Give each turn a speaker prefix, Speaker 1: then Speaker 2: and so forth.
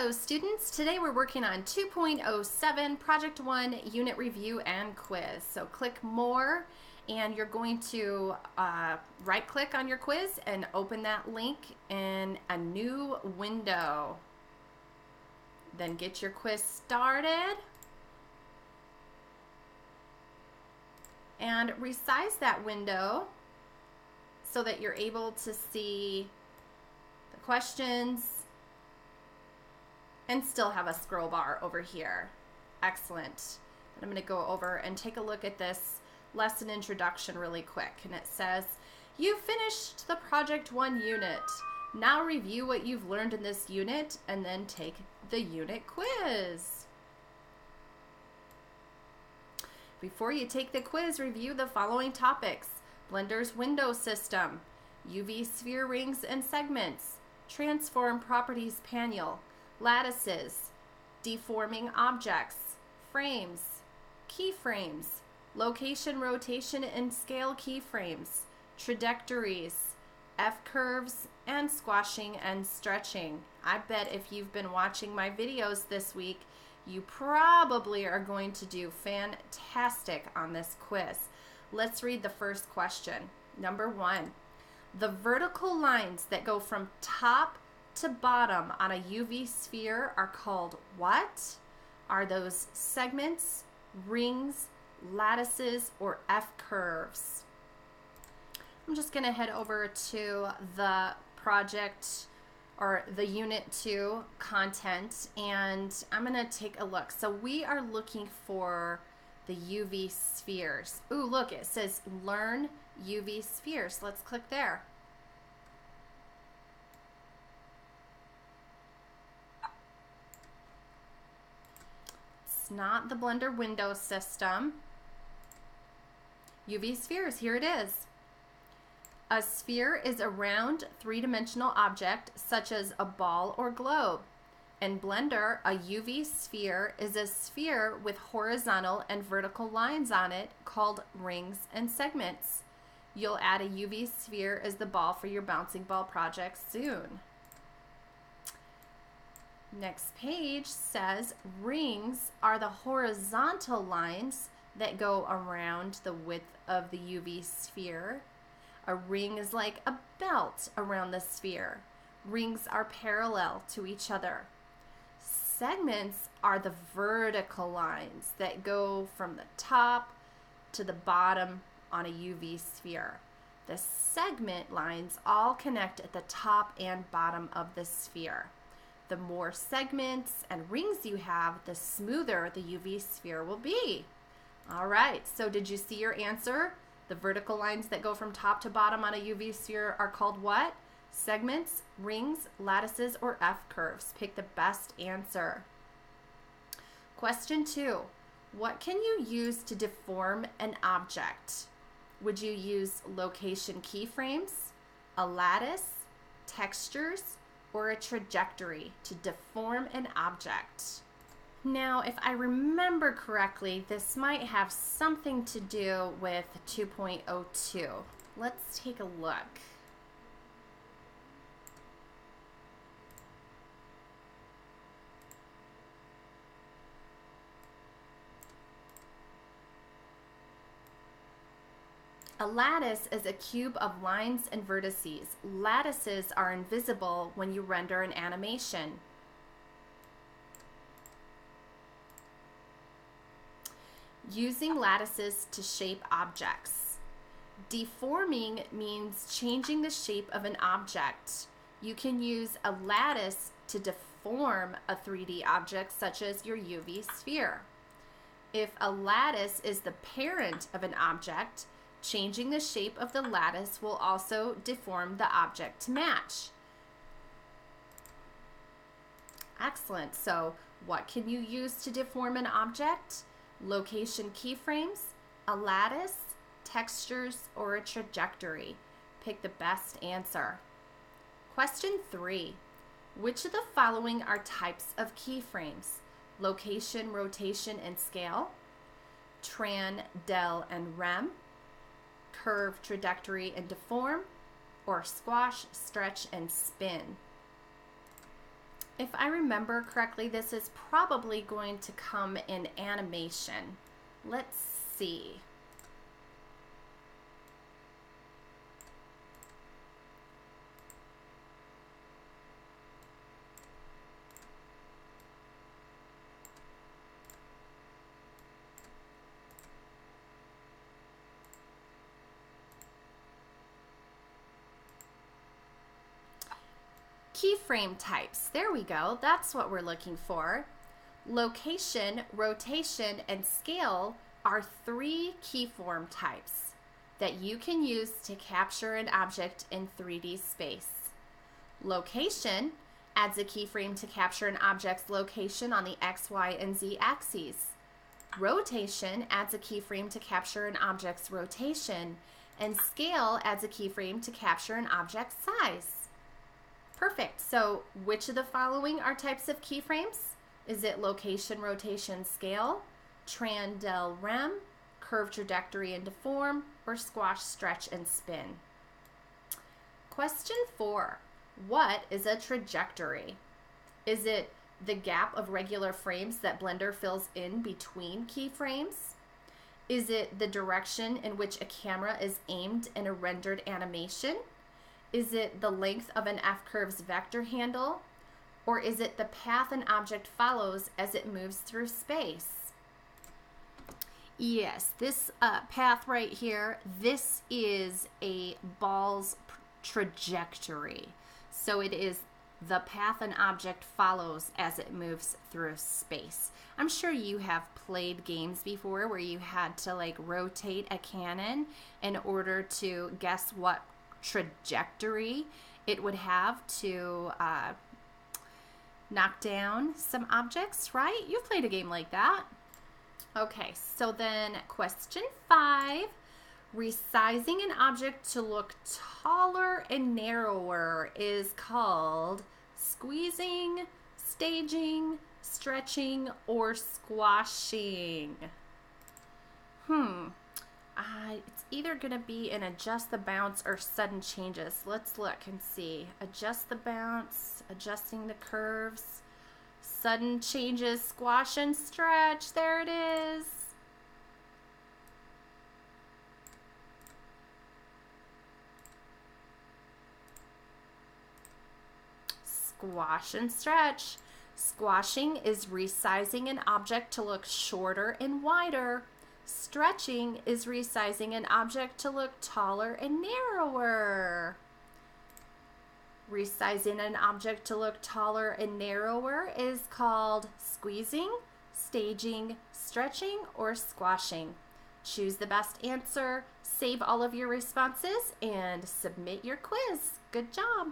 Speaker 1: Hello students, today we're working on 2.07 Project 1 Unit Review and Quiz. So click More and you're going to right click on your quiz and open that link in a new window. Then get your quiz started and resize that window so that you're able to see the questions and still have a scroll bar over here. Excellent. And I'm going to go over and take a look at this lesson introduction really quick. And it says, you finished the Project 1 unit. Now review what you've learned in this unit and then take the unit quiz. Before you take the quiz, review the following topics: Blender's window system, UV sphere rings and segments, transform properties panel, lattices, deforming objects, frames, keyframes, location, rotation, and scale keyframes, trajectories, F-curves, and squashing and stretching. I bet if you've been watching my videos this week, you probably are going to do fantastic on this quiz. Let's read the first question. Number 1, the vertical lines that go from top to bottom on a UV sphere are called what? Are those segments, rings, lattices, or F-curves? I'm just going to head over to the project or the Unit 2 content and I'm going to take a look. So we are looking for the UV spheres. Ooh, look, it says learn UV spheres. Let's click there. It's not the Blender window system. UV spheres, here it is. A sphere is a round three-dimensional object such as a ball or globe. In Blender, a UV sphere is a sphere with horizontal and vertical lines on it called rings and segments. You'll add a UV sphere as the ball for your bouncing ball project soon. Next page says rings are the horizontal lines that go around the width of the UV sphere. A ring is like a belt around the sphere. Rings are parallel to each other. Segments are the vertical lines that go from the top to the bottom on a UV sphere. The segment lines all connect at the top and bottom of the sphere. The more segments and rings you have, the smoother the UV sphere will be. All right, so did you see your answer? The vertical lines that go from top to bottom on a UV sphere are called what? Segments, rings, lattices, or F-curves. Pick the best answer. Question 2. What can you use to deform an object? Would you use location keyframes, a lattice, textures, or a trajectory to deform an object? Now, if I remember correctly, this might have something to do with 2.02. Let's take a look. A lattice is a cube of lines and vertices. Lattices are invisible when you render an animation. Using lattices to shape objects. Deforming means changing the shape of an object. You can use a lattice to deform a 3D object such as your UV sphere. If a lattice is the parent of an object, changing the shape of the lattice will also deform the object to match. Excellent. So what can you use to deform an object? Location keyframes, a lattice, textures, or a trajectory. Pick the best answer. Question 3. Which of the following are types of keyframes? Location, rotation, and scale, tran, del, and rem, curve, trajectory, and deform, or squash, stretch, and spin? If I remember correctly, this is probably going to come in animation. Let's see. Keyframe types. There we go. That's what we're looking for. Location, rotation, and scale are 3 keyframe types that you can use to capture an object in 3D space. Location adds a keyframe to capture an object's location on the X, Y, and Z axes. Rotation adds a keyframe to capture an object's rotation, and scale adds a keyframe to capture an object's size. Perfect. So which of the following are types of keyframes? Is it location, rotation, scale, tran, del, rem, curve, trajectory, and deform, or squash, stretch, and spin? Question 4. What is a trajectory? Is it the gap of regular frames that Blender fills in between keyframes? Is it the direction in which a camera is aimed in a rendered animation? Is it the length of an F-curve's vector handle? Or is it the path an object follows as it moves through space? Yes, this path right here, this is a ball's trajectory. So it is the path an object follows as it moves through space. I'm sure you have played games before where you had to like rotate a cannon in order to guess what trajectory it would have to knock down some objects, right? You've played a game like that. Okay, so then question 5, resizing an object to look taller and narrower is called squeezing, staging, stretching, or squashing. It's either going to be an adjust the bounce or sudden changes. Let's look and see. Adjust the bounce, adjusting the curves, sudden changes, squash and stretch. There it is. Squash and stretch. Squashing is resizing an object to look shorter and wider. Stretching is resizing an object to look taller and narrower. Resizing an object to look taller and narrower is called squeezing, staging, stretching, or squashing. Choose the best answer, save all of your responses, and submit your quiz. Good job!